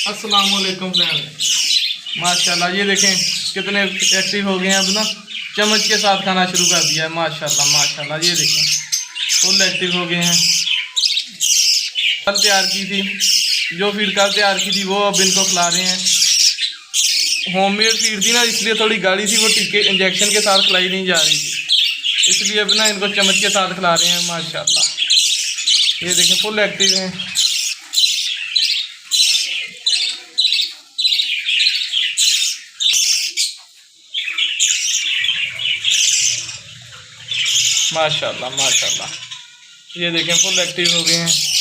अस्सलाम वालेकुम फ्रेंड। माशाल्लाह ये देखें कितने एक्टिव हो गए हैं। अब ना चम्मच के साथ खाना शुरू कर दिया है। माशाल्लाह माशाल्लाह ये देखें फुल एक्टिव हो गए हैं। कल तैयार की थी, जो फीड कल तैयार की थी वो अब इनको खिला रहे हैं। होममेड फीड थी ना, इसलिए थोड़ी गाढ़ी थी, वो टीके इंजेक्शन के साथ खिलाई नहीं जा रही थी, इसलिए अब ना इनको चम्मच के साथ खिला रहे हैं। माशाल्लाह ये देखें फुल एक्टिव हैं। माशाल्लाह माशाल्लाह ये देखें फुल एक्टिव हो गए हैं।